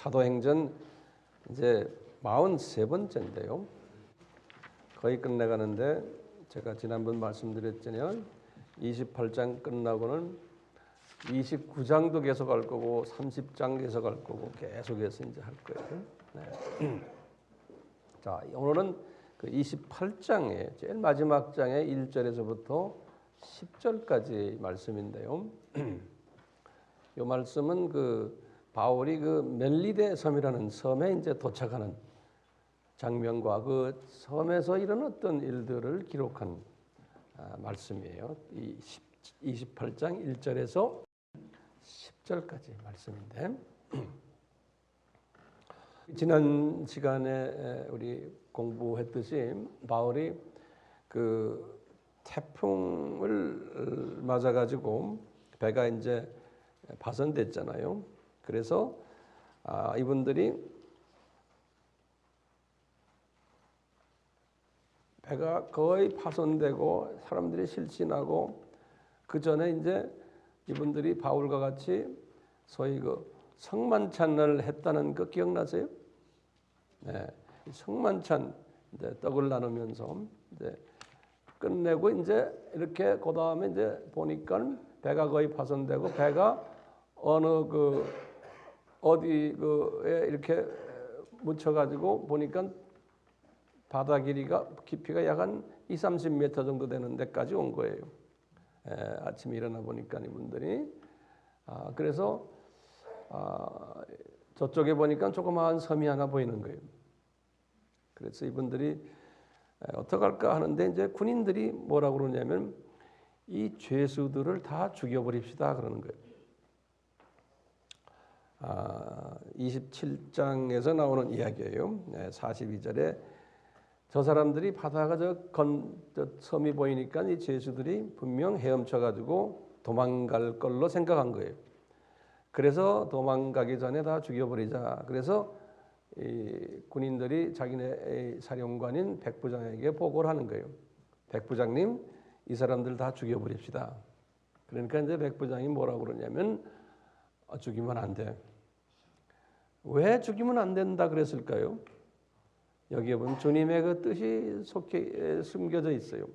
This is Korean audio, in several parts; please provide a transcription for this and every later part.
사도행전 이제 43번째인데요. 거의 끝내가는데 제가 지난번 말씀드렸잖아요. 28장 끝나고는 29장도 계속 할 거고 30장 계속 할 거고 계속해서 이제 할 거예요. 네. 자, 오늘은 그 28장의 제일 마지막 장의 1절에서부터 10절까지 말씀인데요. 이 말씀은 그 바울이 그 멜리데 섬이라는 섬에 이제 도착하는 장면과 그 섬에서 일어났던 일들을 기록한 말씀이에요. 이 28장 1절에서 10절까지 말씀인데 지난 시간에 우리 공부했듯이 바울이 그 태풍을 맞아가지고 배가 이제 파손됐잖아요. 그래서 이분들이 배가 거의 파손되고 사람들이 실신하고 그 전에 이제 이분들이 바울과 같이 소위 그 성만찬을 했다는 거 기억나세요? 네, 성만찬 이제 떡을 나누면서 이제 끝내고 이제 이렇게 그 다음에 이제 보니까 배가 거의 파손되고 배가 어느 그 어디 그에 이렇게 묻혀가지고 보니까 바다 깊이가 약 한 20-30m 정도 되는 데까지 온 거예요. 아침에 일어나 보니까 이분들이 그래서 저쪽에 보니까 조그마한 섬이 하나 보이는 거예요. 그래서 이분들이 어떡할까 하는데 이제 군인들이 뭐라고 그러냐면 이 죄수들을 다 죽여버립시다 그러는 거예요. 27장에서 나오는 이야기예요. 42절에 저 사람들이 바다가 저 섬이 보이니까 이 죄수들이 분명 헤엄쳐가지고 도망갈 걸로 생각한 거예요. 그래서 도망가기 전에 다 죽여버리자. 그래서 이 군인들이 자기네 사령관인 백부장에게 보고를 하는 거예요. 백부장님, 이 사람들 다 죽여버립시다. 그러니까 이제 백부장이 뭐라고 그러냐면 죽이면 안 돼. 왜 죽이면 안 된다 그랬을까요? 여기에 보면 주님의 그 뜻이 속해 숨겨져 있어요.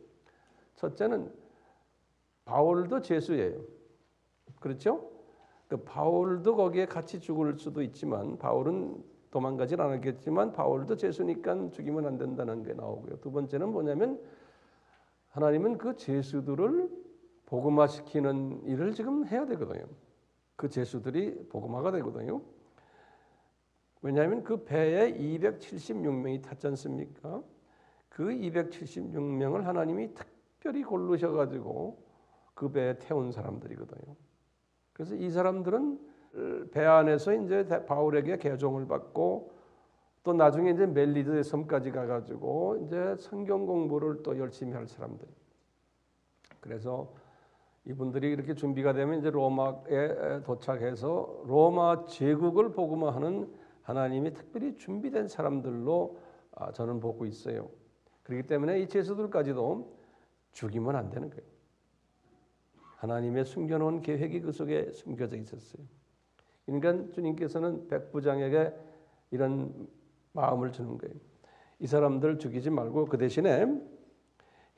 첫째는 바울도 죄수예요. 그렇죠? 그 바울도 거기에 같이 죽을 수도 있지만 바울은 도망가질 않았겠지만 바울도 죄수니까 죽이면 안 된다는 게 나오고요. 두 번째는 뭐냐면 하나님은 그 죄수들을 복음화시키는 일을 지금 해야 되거든요. 그 죄수들이 복음화가 되거든요. 왜냐하면 그 배에 276명이 탔지 않습니까? 그 276명을 하나님이 특별히 고르셔가지고 그 배에 태운 사람들이거든요. 그래서 이 사람들은 배 안에서 이제 바울에게 개종을 받고 또 나중에 이제 멜리데 섬까지 가가지고 이제 성경 공부를 또 열심히 할 사람들. 그래서 이분들이 이렇게 준비가 되면 이제 로마에 도착해서 로마 제국을 복음화하는 하나님이 특별히 준비된 사람들로 저는 보고 있어요. 그렇기 때문에 이 죄수들까지도 죽이면 안 되는 거예요. 하나님의 숨겨놓은 계획이 그 속에 숨겨져 있었어요. 그러니까 주님께서는 백부장에게 이런 마음을 주는 거예요. 이 사람들 죽이지 말고 그 대신에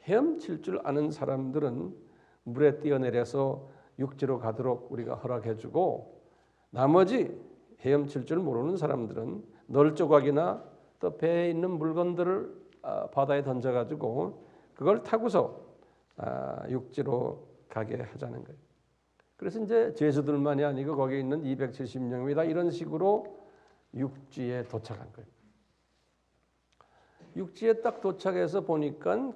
헤엄칠 줄 아는 사람들은 물에 뛰어내려서 육지로 가도록 우리가 허락해주고 나머지 헤엄칠 줄 모르는 사람들은 널조각이나 또 배에 있는 물건들을 바다에 던져가지고 그걸 타고서 육지로 가게 하자는 거예요. 그래서 이제 죄수들만이 아니고 거기에 있는 270명이 다 이런 식으로 육지에 도착한 거예요. 육지에 딱 도착해서 보니까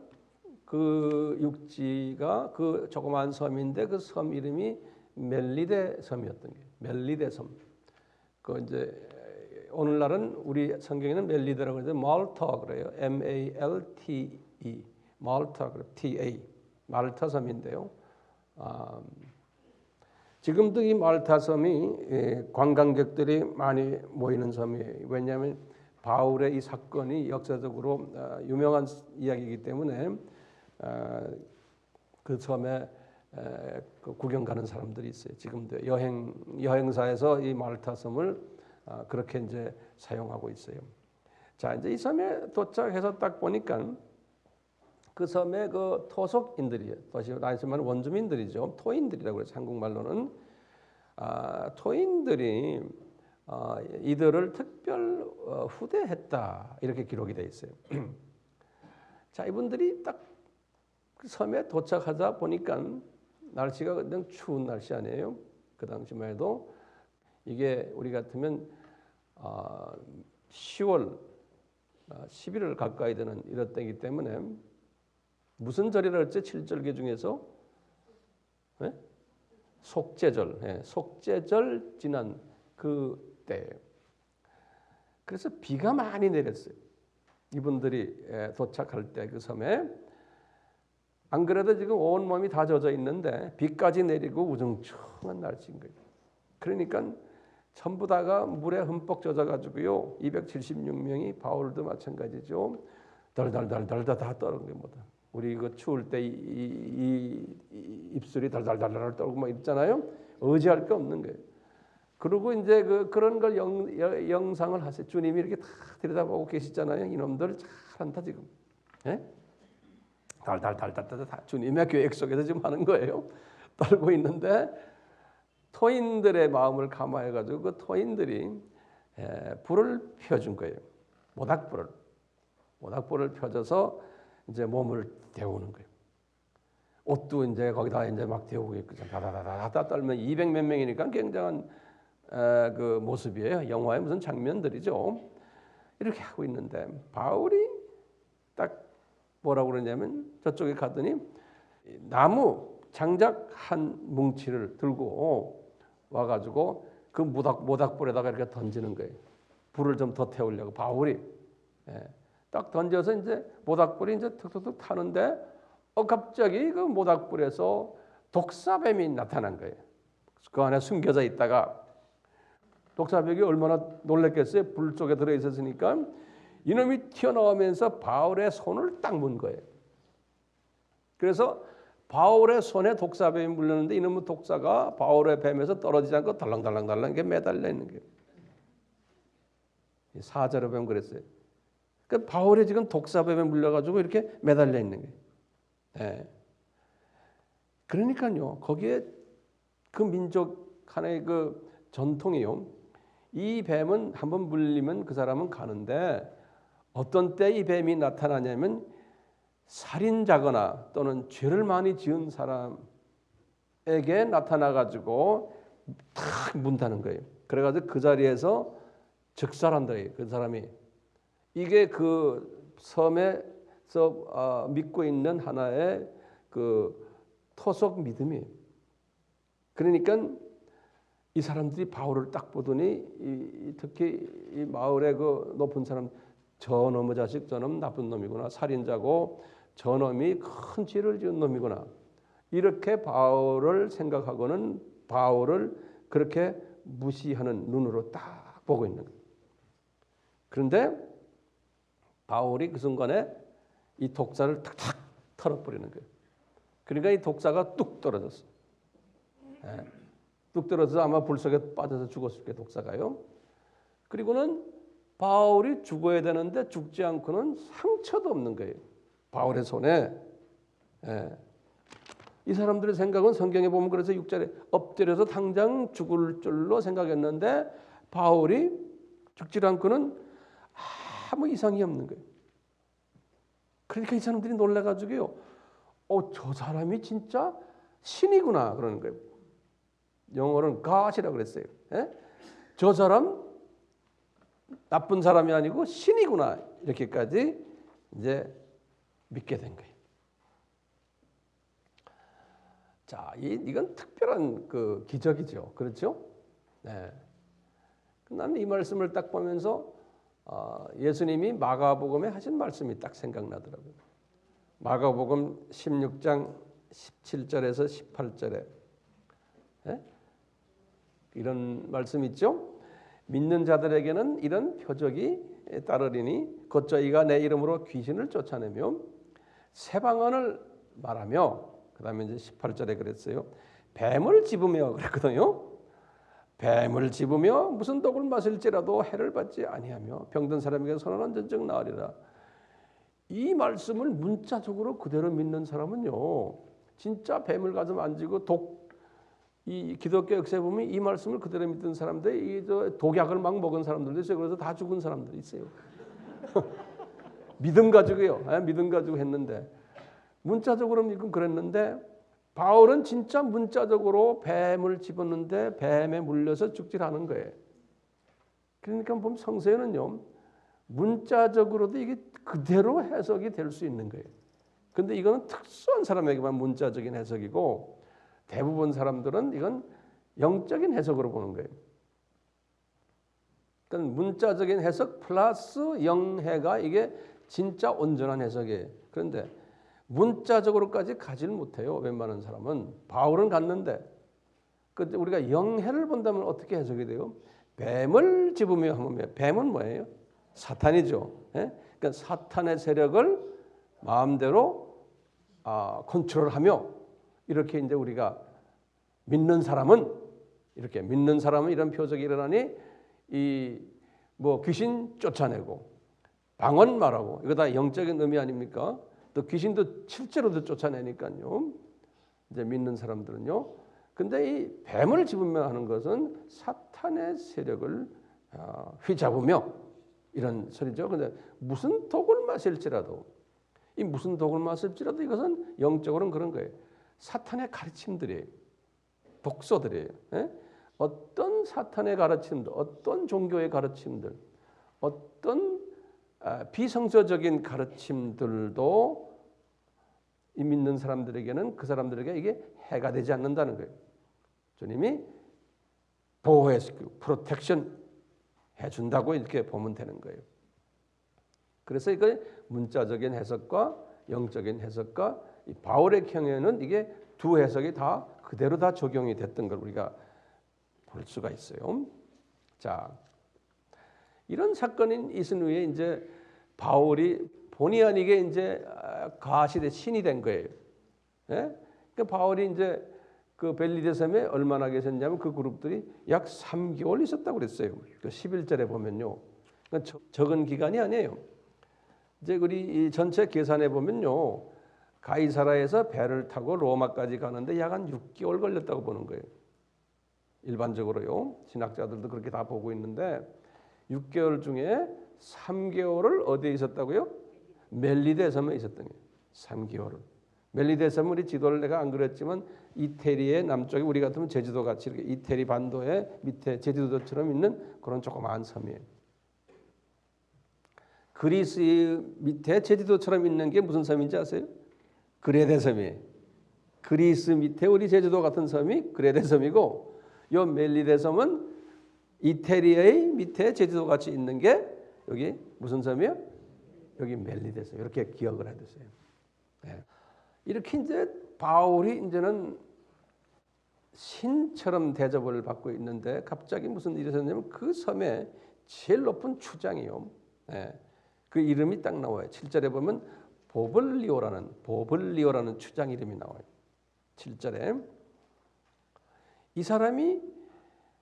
그 육지가 그 조그마한 섬인데 그 섬 이름이 멜리데 섬이었던 거예요. 멜리데 섬. 그 이제 오늘날은 우리 성경에는 멜리데라고 해서 말타 그래요. M-A-L-T-E. 말타 그래. T-A. 말타 섬인데요. 지금도 이 말타 섬이 관광객들이 많이 모이는 섬이에요. 왜냐하면 바울의 이 사건이 역사적으로 유명한 이야기이기 때문에 그 섬에 그 구경 가는 사람들이 있어요. 지금도 여행사에서 이 말타 섬을 그렇게 이제 사용하고 있어요. 자, 이제 이 섬에 도착해서 딱 보니까 그 섬의 그 토속인들이에요. 다시 말하면 원주민들이죠. 토인들이라고 그래서 한국말로는 토인들이 이들을 특별 후대했다 이렇게 기록이 되어 있어요. 자, 이분들이 딱 그 섬에 도착하다 보니까 날씨가 그냥 추운 날씨 아니에요. 그 당시만 해도 이게 우리 같으면 10월, 11월 가까이 되는 이럴 때이기 때문에 무슨 절이라 했지? 7절기 중에서 네? 속죄절, 네, 속죄절 지난 그때예요. 그래서 비가 많이 내렸어요. 이분들이 도착할 때 그 섬에 안 그래도 지금 온 몸이 다 젖어 있는데 비까지 내리고 우중충한 날씨인 거예요. 그러니까 전부 다가 물에 흠뻑 젖어가지고요. 276명이 바울도 마찬가지죠. 덜덜덜덜 다 떨은 게 뭐다. 우리 그 추울 때 이 입술이 달달달달 떨고 막 있잖아요. 의지할 게 없는 거예요. 그리고 이제 그런 걸 영상을 하세요. 주님이 이렇게 다 들여다보고 계시잖아요. 이놈들 잘한다 지금. 예? 달달달달달 주님의 계획 속에서 지금 하는 거예요. 떨고 있는데 토인들의 마음을 감화해 가지고 그 토인들이 불을 펴준 거예요. 모닥불을 펴줘서 이제 몸을 데우는 거예요. 옷도 이제 거기다 이제 막 데우고 있고 다다다다 떨면 200몇 명이니까 굉장한 그 모습이에요. 영화의 무슨 장면들이죠. 이렇게 하고 있는데 바울이 딱 뭐라고 그러냐면 저쪽에 가더니 나무 장작 한 뭉치를 들고 와가지고 그 모닥불에다가 이렇게 던지는 거예요. 불을 좀 더 태우려고 바울이 딱 던져서 이제 모닥불이 이제 툭툭툭 타는데 갑자기 그 모닥불에서 독사뱀이 나타난 거예요. 그 안에 숨겨져 있다가 독사뱀이 얼마나 놀랐겠어요. 불 속에 들어 있었으니까 이놈이 튀어나오면서 바울의 손을 딱 문 거예요. 그래서 바울의 손에 독사뱀이 물렸는데 이놈의 독사가 바울의 뱀에서 떨어지지 않고 달랑달랑달랑 이렇게 매달려 있는 거예요. 사자로 보면 그랬어요. 그러니까 바울이 지금 독사뱀에 물려가지고 이렇게 매달려 있는 거예요. 네. 그러니까요, 거기에 그 민족 하나의 그 전통이요. 이 뱀은 한번 물리면 그 사람은 가는데 어떤 때 이 뱀이 나타나냐면 살인자거나 또는 죄를 많이 지은 사람에게 나타나가지고 탁 문다는 거예요. 그래가지고 그 자리에서 즉살한다. 그 사람이 이게 그 섬에서 믿고 있는 하나의 그 토속 믿음이에요. 그러니까 이 사람들이 바울을 딱 보더니 특히 이 마을의 그 높은 사람 저놈의 자식 저놈 나쁜 놈이구나. 살인자고 저놈이 큰 죄를 지은 놈이구나. 이렇게 바울을 생각하고는 바울을 그렇게 무시하는 눈으로 딱 보고 있는 거예요. 그런데 바울이 그 순간에 이 독사를 탁탁 털어버리는 거예요. 그러니까 이 독사가 뚝 떨어졌어. 뚝 떨어져서 아마 불 속에 빠져서 죽었을 거예요. 독사가요. 그리고는 바울이 죽어야 되는데 죽지 않고는 상처도 없는 거예요. 바울의 손에. 이 사람들의 생각은 성경에 보면 그래서 6절에 엎드려서 당장 죽을 줄로 생각했는데 바울이 죽지 않고는 아무 이상이 없는 거예요. 그러니까 이 사람들이 놀라가지고요. 저 사람이 진짜 신이구나 그러는 거예요. 영어로는 God이라고 그랬어요. 저 사람 나쁜 사람이 아니고 신이구나 이렇게까지 이제 믿게 된 거예요. 자, 이건 특별한 그 기적이죠. 그렇죠? 네. 나는 이 말씀을 딱 보면서 예수님이 마가복음에 하신 말씀이 딱 생각나더라고요. 마가복음 16장 17절에서 18절에 이런 말씀 있죠? 믿는 자들에게는 이런 표적이 따르리니 곧 저희가 내 이름으로 귀신을 쫓아내며 새 방언을 말하며 그 다음에 이제 18절에 그랬어요. 뱀을 집으며 그랬거든요. 뱀을 집으며 무슨 독을 마실지라도 해를 받지 아니하며 병든 사람에게 선한 전적 나으리라. 이 말씀을 문자적으로 그대로 믿는 사람은요, 진짜 뱀을 가서 만지고 이 기독교 역사에 보면 이 말씀을 그대로 믿는 사람들, 이 독약을 막 먹은 사람들도 있어요. 그래서 다 죽은 사람들이 있어요. 믿음 가지고요. 믿음 가지고 했는데 문자적으로는 그랬는데 바울은 진짜 문자적으로 뱀을 집었는데 뱀에 물려서 죽지라는 거예요. 그러니까 보면 성서에는요, 문자적으로도 이게 그대로 해석이 될 수 있는 거예요. 근데 이거는 특수한 사람에게만 문자적인 해석이고 대부분 사람들은 이건 영적인 해석으로 보는 거예요. 그러니까 문자적인 해석 플러스 영해가 이게 진짜 온전한 해석이에요. 그런데 문자적으로까지 가지를 못해요. 웬만한 사람은. 바울은 갔는데 우리가 영해를 본다면 어떻게 해석이 돼요? 뱀을 집으며 하면 뱀은 뭐예요? 사탄이죠. 예? 그러니까 사탄의 세력을 마음대로 컨트롤하며 이렇게 이제 우리가 믿는 사람은 이런 표적이 일어나니 귀신 쫓아내고 방언 말하고 이거 다 영적인 의미 아닙니까? 또 귀신도 실제로도 쫓아내니까요. 이제 믿는 사람들은요. 근데 이 뱀을 집으며 하는 것은 사탄의 세력을 휘잡으며 이런 소리죠. 근데 무슨 독을 마실지라도 이것은 영적으로는 그런 거예요. 사탄의 가르침들이에요. 독소들이에요. 예? 어떤 사탄의 가르침들, 어떤 종교의 가르침들, 어떤 비성서적인 가르침들도 이 믿는 사람들에게는 그 사람들에게 이게 해가 되지 않는다는 거예요. 주님이 보호해주고 프로텍션 해준다고 이렇게 보면 되는 거예요. 그래서 이거 문자적인 해석과 영적인 해석과 이 바울의 경우에는 이게 두 해석이 다 그대로 다 적용이 됐던 걸 우리가 볼 수가 있어요. 자, 이런 사건이 있은 후에 이제 바울이 본의 아니게 이제 가시대 신이 된 거예요. 예? 그러니까 바울이 이제 그 벨리데 섬에 얼마나 계셨냐면 그 그룹들이 약 3개월 있었다고 그랬어요. 그 11절에 보면요. 그러니까 적은 기간이 아니에요. 이제 우리 이 전체 계산해 보면요. 가이사라에서 배를 타고 로마까지 가는데 약 한 6개월 걸렸다고 보는 거예요. 일반적으로요. 신학자들도 그렇게 다 보고 있는데 6개월 중에 3개월을 어디에 있었다고요? 멜리데 섬에 있었던 거예요. 3개월을. 멜리데 섬은 우리 지도를 내가 안 그렸지만 이태리의 남쪽에 우리 같으면 제주도 같이 이렇게 이태리 반도의 밑에 제주도처럼 있는 그런 조그마한 섬이에요. 그리스 밑에 제주도처럼 있는 게 무슨 섬인지 아세요? 그레데 섬이에요. 그리스 밑에 우리 제주도 같은 섬이 그레데 섬이고 요 멜리데 섬은 이태리의 밑에 제주도 같이 있는 게 여기 무슨 섬이요? 여기 멜리데 섬. 이렇게 기억을 해두세요. 네. 이렇게 이제 바울이 이제는 신처럼 대접을 받고 있는데 갑자기 무슨 일이 있었냐면 그 섬에 제일 높은 추장이요. 네. 그 이름이 딱 나와요. 7절에 보면 보블리오라는 추장 이름이 나와요. 7절에 이 사람이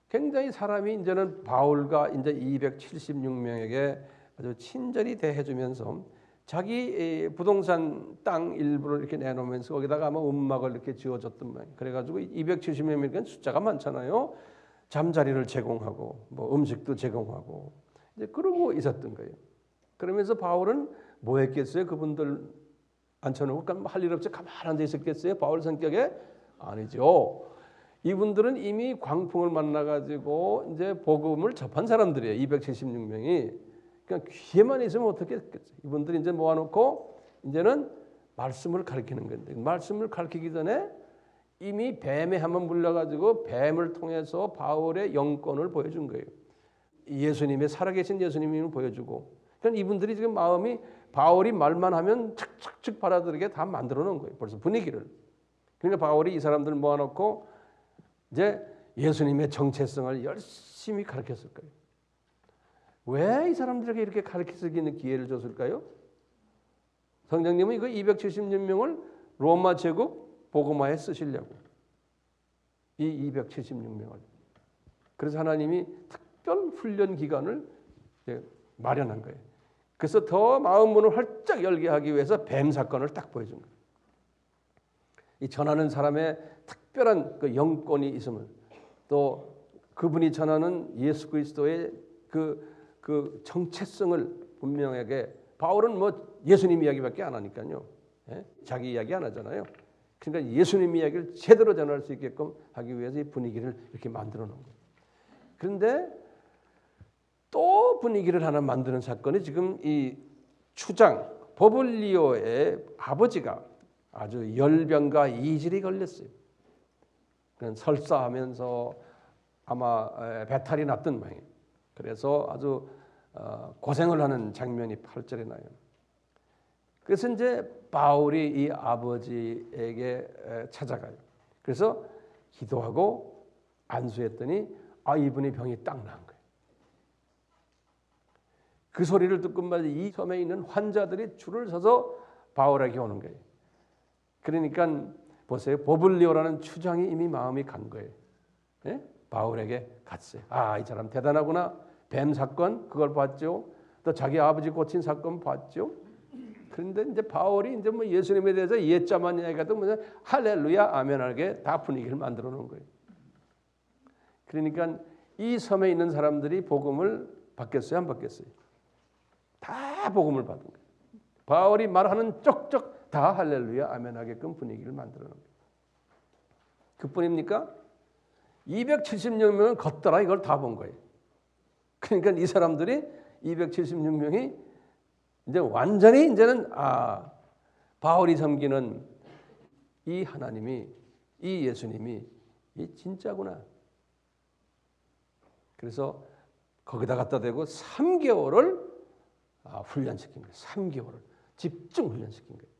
굉장히 사람이 바울과 이제 276명에게 아주 친절히 대해주면서 자기 부동산 땅 일부를 이렇게 내놓으면서 거기다가 아마 움막을 이렇게 지어줬던 모양. 그래가지고 270명이니까 숫자가 많잖아요. 잠자리를 제공하고 뭐 음식도 제공하고 이제 그러고 있었던 거예요. 그러면서 바울은 뭐 했겠어요? 그분들 앉혀놓고 할 일 없이 가만히 앉아 있었겠어요? 바울 성격에? 아니죠. 이분들은 이미 광풍을 만나가지고 이제 복음을 접한 사람들이에요. 276명이. 그러니까 귀에만 있으면 어떻게 했겠어요? 이분들이 이제 모아놓고 이제는 말씀을 가르치는 건데 말씀을 가르치기 전에 이미 뱀에 한번 물려가지고 뱀을 통해서 바울의 영권을 보여준 거예요. 예수님의 살아계신 예수님을 보여주고 그러니까 이분들이 지금 마음이 바울이 말만 하면 착착착 받아들이게 다 만들어 놓은 거예요. 벌써 분위기를. 그러니까 바울이 이 사람들 모아놓고 이제 예수님의 정체성을 열심히 가르쳤을 거예요. 왜 이 사람들에게 이렇게 가르칠 수 있는 기회를 줬을까요? 성령님은 이거 276명을 로마 제국 복음화에 쓰시려고 이 276명을 그래서 하나님이 특별 훈련 기간을 마련한 거예요. 그래서 더 마음 문을 활짝 열게 하기 위해서 뱀 사건을 딱 보여준 거예요. 이 전하는 사람의 특별한 그 영권이 있음을, 또 그분이 전하는 예수 그리스도의 그 정체성을 분명하게, 바울은 뭐 예수님 이야기밖에 안 하니까요. 자기 이야기 안 하잖아요. 그러니까 예수님 이야기를 제대로 전할 수 있게끔 하기 위해서 이 분위기를 이렇게 만들어 놓은 거예요. 그런데 또 분위기를 하나 만드는 사건이 지금 이 추장 버블리오의 아버지가 아주 열병과 이질이 걸렸어요. 설사하면서 아마 배탈이 났던 모양이에요. 그래서 아주 고생을 하는 장면이 8절에 나요. 그래서 이제 바울이 이 아버지에게 찾아가요. 그래서 기도하고 안수했더니 이분의 병이 딱 나은 거예요. 그 소리를 듣고 말이야, 이 섬에 있는 환자들이 줄을 서서 바울에게 오는 거예요. 그러니까 보세요. 버블리오라는 추장이 이미 마음이 간 거예요. 바울에게 갔어요. 이 사람 대단하구나. 뱀 사건 그걸 봤죠. 또 자기 아버지 고친 사건 봤죠. 그런데 이제 바울이 이제 뭐 예수님에 대해서 옛자만 얘기하도 뭐 할렐루야 아멘하게 다 분위기를 만들어 놓은 거예요. 그러니까 이 섬에 있는 사람들이 복음을 받겠어요, 안 받겠어요? 다 복음을 받은 거예요. 바울이 말하는 쪽쪽 다 할렐루야 아멘하게끔 분위기를 만들어 놓은 거예요. 그뿐입니까? 276명은 걷더라 이걸 다 본 거예요. 그러니까 이 사람들이 276명이 이제 완전히 이제는 바울이 섬기는 이 하나님이, 이 예수님이 이 진짜구나. 그래서 거기다 갖다 대고 3개월을 훈련시킨 거예요. 3개월을 집중 훈련시킨 거예요.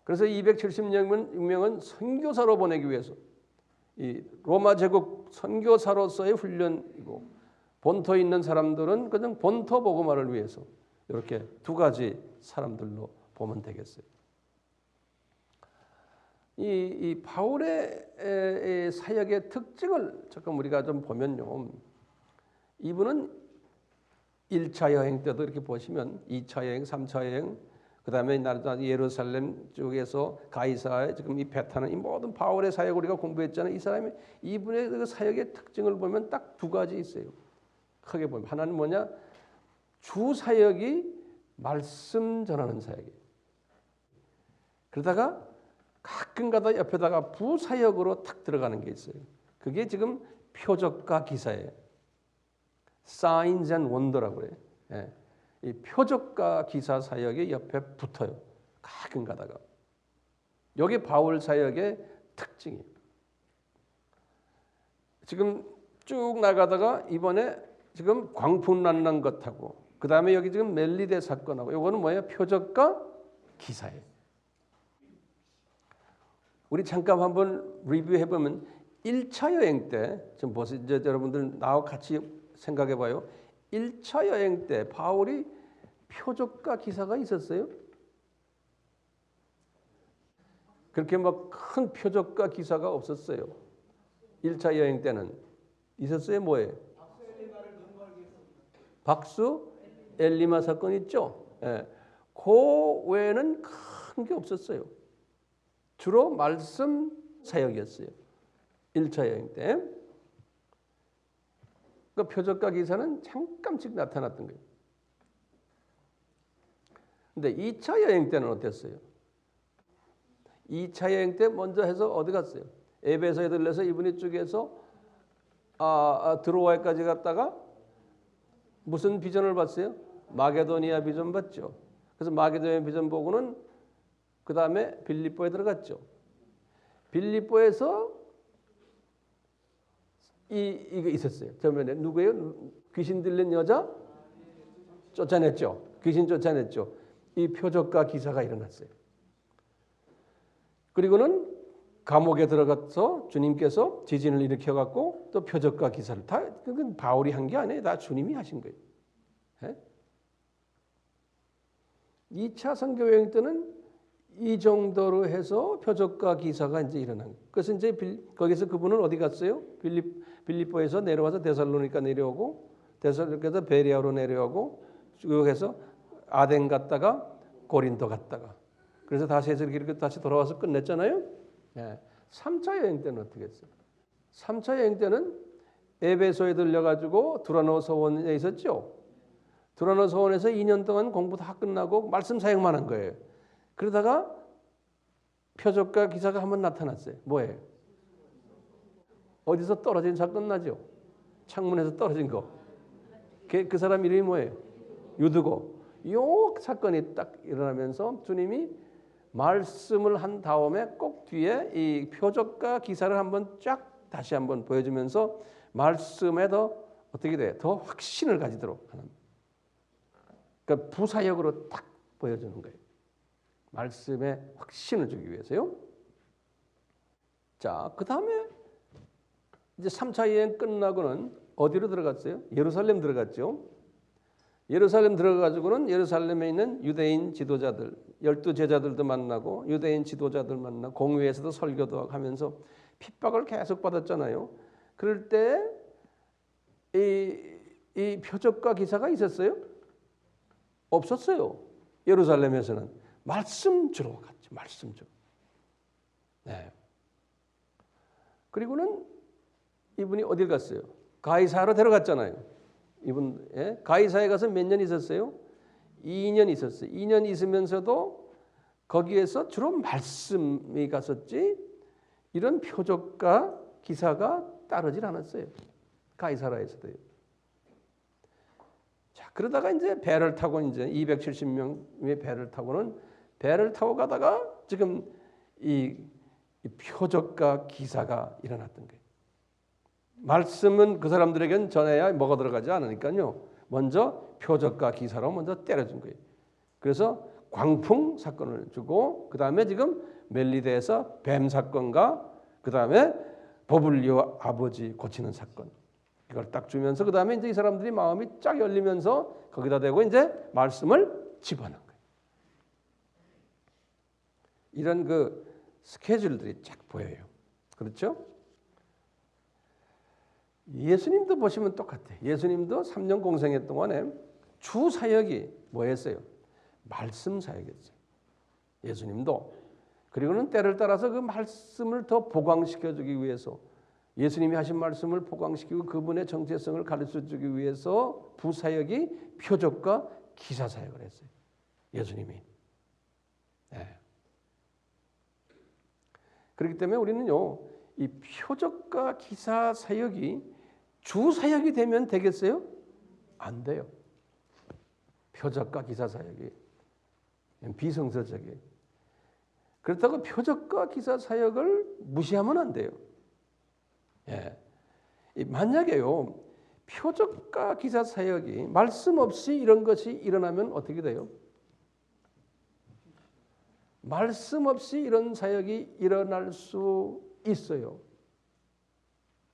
그래서 276명은 선교사로 보내기 위해서 이 로마 제국 선교사로서의 훈련이고, 본토에 있는 사람들은 그냥 본토 복음화를 위해서 이렇게 두 가지 사람들로 보면 되겠어요. 이 바울의 사역의 특징을 조금 우리가 좀 보면요, 이분은 1차 여행 때도 이렇게 보시면 2차 여행, 3차 여행, 그 다음에 예루살렘 쪽에서 가이사에 지금 이 베타는 이 모든 바울의 사역을 우리가 공부했잖아요. 이 사람이 이분의 그 사역의 특징을 보면 딱 두 가지 있어요. 크게 보면 하나는 뭐냐? 주 사역이 말씀 전하는 사역이에요. 그러다가 가끔가다 옆에다가 부사역으로 탁 들어가는 게 있어요. 그게 지금 표적과 기사예요. Signs and Wonder라고 그래요. 이 표적과 기사 사역이 옆에 붙어요. 가끔 가다가. 여기 바울 사역의 특징이에요. 지금 쭉 나가다가 이번에 지금 광풍 난난 것하고, 그 다음에 여기 지금 멜리데 사건하고, 이거는 뭐예요? 표적과 기사예요. 우리 잠깐 한번 리뷰해 보면 1차 여행 때, 지금 보세요. 이제 여러분들 나와 같이 생각해 봐요. 1차 여행 때 바울이 표적과 기사가 있었어요? 그렇게 막 큰 표적과 기사가 없었어요. 1차 여행 때는 있었어요? 뭐예요? 박수 엘리마 사건 있죠? 그 외에는 큰 게 없었어요. 주로 말씀 사역이었어요. 1차 여행 때. 그 표적과 기사는 잠깐씩 나타났던 거예요. 근데 2차 여행 때는 어땠어요? 2차 여행 때 먼저 해서 어디 갔어요? 에베소에 들려서 이분이 쪽에서 드로아에까지 갔다가 무슨 비전을 봤어요? 마게도니아 비전 봤죠. 그래서 마게도니아 비전 보고는 그 다음에 빌립보에 들어갔죠. 빌립보에서 이거 있었어요. 처음에 누구예요? 귀신 들린 여자 쫓아냈죠. 귀신 쫓아냈죠. 이 표적과 기사가 일어났어요. 그리고는 감옥에 들어가서 주님께서 지진을 일으켜갖고 또 표적과 기사를 다, 그건 바울이 한 게 아니에요. 다 주님이 하신 거예요. 2차 선교 여행 때는 이 정도로 해서 표적과 기사가 이제 일어난 거예요. 그래서 이제 거기서 그분은 어디 갔어요? 빌립보에서 내려와서 데살로니가 내려오고 데살로니가에서 베레아로 내려오고 쭉 해서 아덴 갔다가 고린도 갔다가 그래서 다시 해서 이렇게 다시 돌아와서 끝냈잖아요. 네. 3차 여행 때는 어떻게 했어요? 3차 여행 때는 에베소에 들려가지고 두라노 서원에 있었죠. 두라노 서원에서 2년 동안 공부 다 끝나고 말씀 사역만 한 거예요. 그러다가 표적과 기사가 한번 나타났어요. 뭐예요? 어디서 떨어진 사건 나죠? 창문에서 떨어진 거. 그 사람 이름이 뭐예요? 유드고. 요 사건이 딱 일어나면서 주님이 말씀을 한 다음에 꼭 뒤에 이 표적과 기사를 한번 쫙 다시 한번 보여주면서 말씀에 더 어떻게 돼? 더 확신을 가지도록 하는. 그러니까 부사역으로 딱 보여주는 거예요. 말씀에 확신을 주기 위해서요. 자, 그 다음에 이제 3차 여행 끝나고는 어디로 들어갔어요? 예루살렘 들어갔죠. 예루살렘 들어가지고는 예루살렘에 있는 유대인 지도자들, 12제자들도 만나고 유대인 지도자들 만나고 공회에서도 설교도 하면서 핍박을 계속 받았잖아요. 그럴 때 이 표적과 기사가 있었어요? 없었어요. 예루살렘에서는 말씀 주러 갔죠. 말씀 주러. 네. 그리고는 이분이 어딜 갔어요? 가이사로 데려갔잖아요. 이분 가이사에 가서 몇 년 있었어요? 2년 있었어요. 2년 있으면서도 거기에서 주로 말씀이 갔었지 이런 표적과 기사가 따르질 않았어요. 가이사라에서도요. 자, 그러다가 이제 배를 타고 이제 270명의 배를 타고는 배를 타고 가다가 지금 이 표적과 기사가 일어났던 거예요. 말씀은 그 사람들에게는 전해야 뭐가 들어가지 않으니까요. 먼저 표적과 기사로 먼저 때려준 거예요. 그래서 광풍 사건을 주고 그 다음에 지금 멜리데에서 뱀 사건과 그 다음에 보블리오 아버지 고치는 사건 이걸 딱 주면서 그 다음에 이제 이 사람들이 마음이 쫙 열리면서 거기다 대고 이제 말씀을 집어넣은 거예요. 이런 그 스케줄들이 쫙 보여요. 그렇죠? 예수님도 보시면 똑같아요. 예수님도 3년 공생애 동안에 주 사역이 뭐였어요? 말씀 사역이었어요. 예수님도. 그리고는 때를 따라서 그 말씀을 더 보강시켜주기 위해서 예수님이 하신 말씀을 보강시키고 그분의 정체성을 가르쳐주기 위해서 부사역이 표적과 기사 사역을 했어요. 예수님이. 네. 그렇기 때문에 우리는요. 이 표적과 기사 사역이 주 사역이 되면 되겠어요? 안 돼요. 표적과 기사 사역이 비성서적이에요. 그렇다고 표적과 기사 사역을 무시하면 안 돼요. 예. 만약에요. 표적과 기사 사역이 말씀 없이 이런 것이 일어나면 어떻게 돼요? 말씀 없이 이런 사역이 일어날 수 있어요.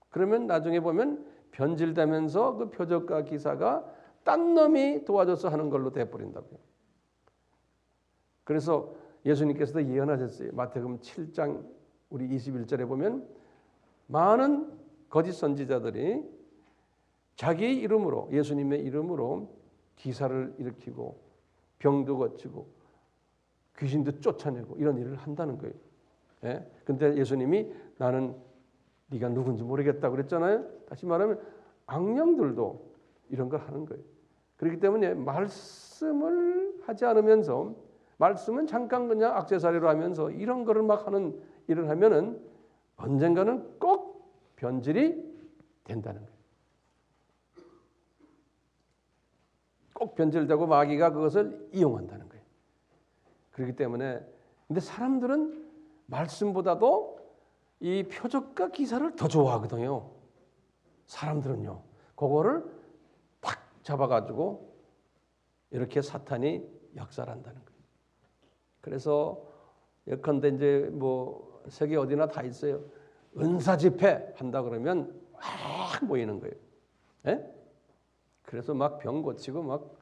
그러면 나중에 보면 변질되면서 그 표적과 기사가 딴 놈이 도와줘서 하는 걸로 돼버린다고요. 그래서 예수님께서도 예언하셨어요. 마태복음 7장 우리 21절에 보면 많은 거짓 선지자들이 자기 이름으로 예수님의 이름으로 기사를 일으키고 병도 고치고 귀신도 쫓아내고 이런 일을 한다는 거예요. 예? 근데 예수님이 나는 네가 누군지 모르겠다고 그랬잖아요. 다시 말하면 악령들도 이런 걸 하는 거예요. 그렇기 때문에 말씀을 하지 않으면서 말씀은 잠깐 그냥 액세서리로 하면서 이런 거를 막 하는 일을 하면은 언젠가는 꼭 변질이 된다는 거예요. 꼭 변질되고 마귀가 그것을 이용한다는 거예요. 그렇기 때문에 근데 사람들은 말씀보다도 이 표적과 기사를 더 좋아하거든요. 사람들은요. 그거를 탁 잡아가지고 이렇게 사탄이 역살한다는 거예요. 그래서 예컨대 이제 뭐 세계 어디나 다 있어요. 은사 집회 한다 그러면 막 모이는 거예요. 예? 그래서 막 병 고치고 막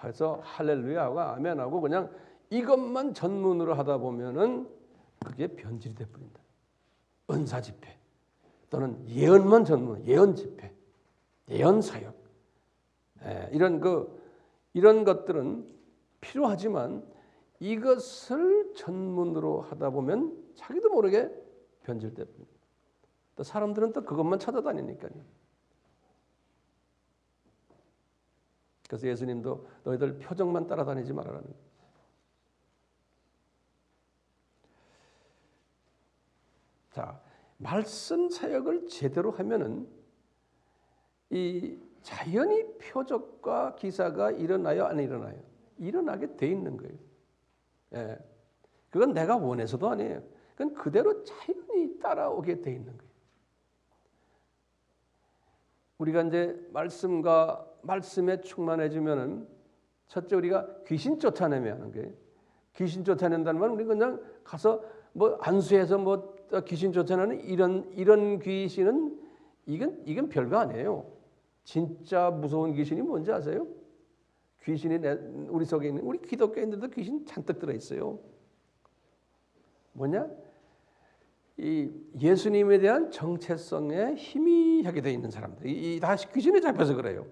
해서 할렐루야하고 아멘하고 그냥 이것만 전문으로 하다 보면은 그게 변질이 돼 버린다. 은사 집회 또는 예언만 전문, 예언 집회, 예언 사역, 이런 것들은 필요하지만 이것을 전문으로 하다 보면 자기도 모르게 변질돼 버립니다. 또 사람들은 또 그것만 찾아다니니까요. 그래서 예수님도 너희들 표적만 따라다니지 말아라는 거예요. 자, 말씀 사역을 제대로 하면은 이 자연히 표적과 기사가 일어나요, 안 일어나요? 일어나게 돼 있는 거예요. 예, 그건 내가 원해서도 아니에요. 그건 그대로 자연히 따라오게 돼 있는 거예요. 우리가 이제 말씀에 충만해지면은 첫째 우리가 귀신 쫓아내며 하는 거예요. 귀신 쫓아낸다는 말은 우리 그냥 가서 뭐 안수해서 뭐 귀신 쫓아내는 이런 귀신은 이건 별거 아니에요. 진짜 무서운 귀신이 뭔지 아세요? 귀신이 우리 속에 있는 우리 기독교인들도 귀신 잔뜩 들어 있어요. 뭐냐? 이 예수님에 대한 정체성에 희미하게 되어 있는 사람들, 다 귀신에 잡혀서 그래요.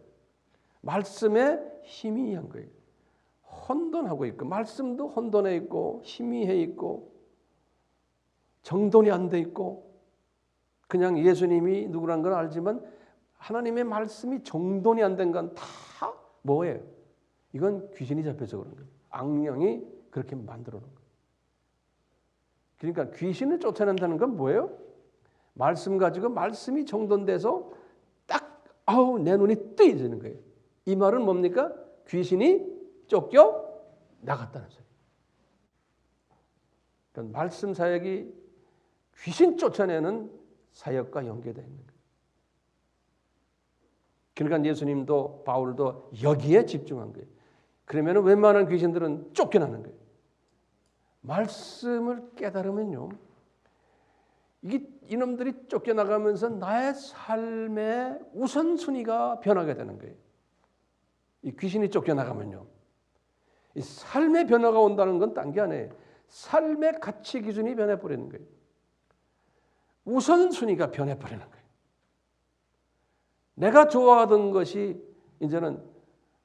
말씀에 희미한 거예요. 혼돈하고 있고, 말씀도 혼돈해 있고, 희미해 있고, 정돈이 안 돼 있고, 그냥 예수님이 누구란 건 알지만 하나님의 말씀이 정돈이 안 된 건 다 뭐예요? 이건 귀신이 잡혀서 그런 거예요. 악령이 그렇게 만들어 놓은 거예요. 그러니까 귀신을 쫓아낸다는 건 뭐예요? 말씀 가지고 말씀이 정돈돼서 딱 내 눈이 뜨이지는 거예요. 이 말은 뭡니까? 귀신이 쫓겨 나갔다는 소리예요. 그러니까 말씀 사역이 귀신 쫓아내는 사역과 연계되어 있는 거예요. 그러니까 예수님도 바울도 여기에 집중한 거예요. 그러면 웬만한 귀신들은 쫓겨나는 거예요. 말씀을 깨달으면요, 이놈들이 쫓겨나가면서 나의 삶의 우선순위가 변하게 되는 거예요. 이 귀신이 쫓겨나가면요, 이 삶의 변화가 온다는 건 딴 게 아니에요. 삶의 가치 기준이 변해버리는 거예요. 우선순위가 변해버리는 거예요. 내가 좋아하던 것이 이제는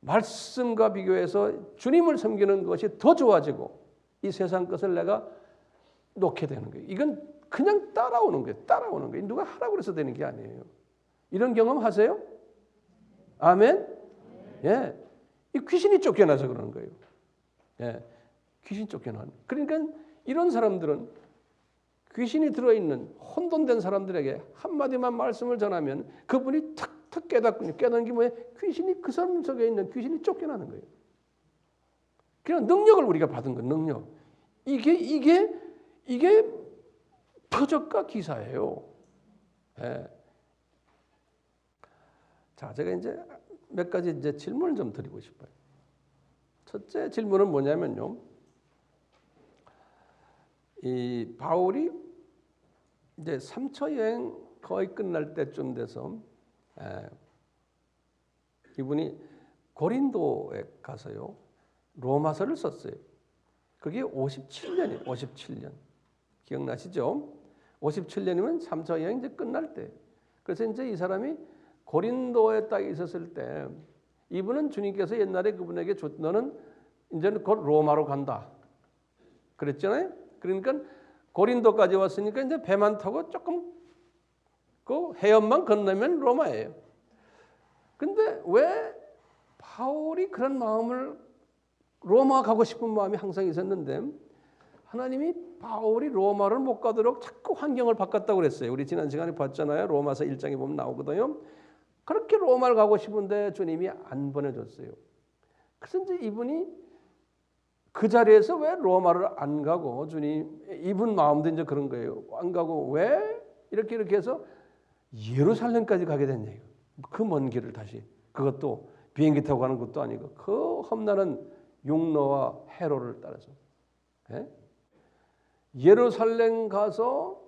말씀과 비교해서 주님을 섬기는 것이 더 좋아지고 이 세상 것을 내가 놓게 되는 거예요. 이건 그냥 따라오는 거예요. 따라오는 거예요. 누가 하라고 해서 되는 게 아니에요. 이런 경험 하세요? 아멘? 예. 이 귀신이 쫓겨나서 그러는 거예요. 예. 귀신 쫓겨나는. 그러니까 이런 사람들은 귀신이 들어있는 혼돈된 사람들에게 한마디만 말씀을 전하면 그분이 탁탁 깨닫군요. 깨닫는 게 뭐예요? 귀신이 그 사람 속에 있는 귀신이 쫓겨나는 거예요. 그냥 능력을 우리가 받은 건 능력. 이게 표적과 기사예요. 예. 자, 제가 이제 몇 가지 이제 질문을 좀 드리고 싶어요. 첫째 질문은 뭐냐면요, 이 바울이 이제 3차 여행 거의 끝날 때쯤 돼서 이분이 고린도에 가서요 로마서를 썼어요. 그게 57년이에요. 57년. 기억나시죠? 57년이면 3차 여행 이제 끝날 때. 그래서 이제 이 사람이 고린도에 딱 있었을 때 이분은 주님께서 옛날에 그분에게 너는 이제는 곧 로마로 간다 그랬잖아요. 그러니까 고린도까지 왔으니까 이제 배만 타고 조금 그 해협만 건너면 로마예요. 근데 왜 바울이 그런 마음을 로마 가고 싶은 마음이 항상 있었는데 하나님이 바울이 로마를 못 가도록 자꾸 환경을 바꿨다고 그랬어요. 우리 지난 시간에 봤잖아요. 로마서 1장에 보면 나오거든요. 그렇게 로마를 가고 싶은데 주님이 안 보내줬어요. 그래서 이제 이분이 그 자리에서 왜 로마를 안 가고 이분 마음도 이제 그런 거예요. 안 가고 왜 이렇게 해서 예루살렘까지 가게 됐냐. 그 먼 길을 다시. 그것도 비행기 타고 가는 것도 아니고 그 험난한 육로와 해로를 따라서. 예루살렘 가서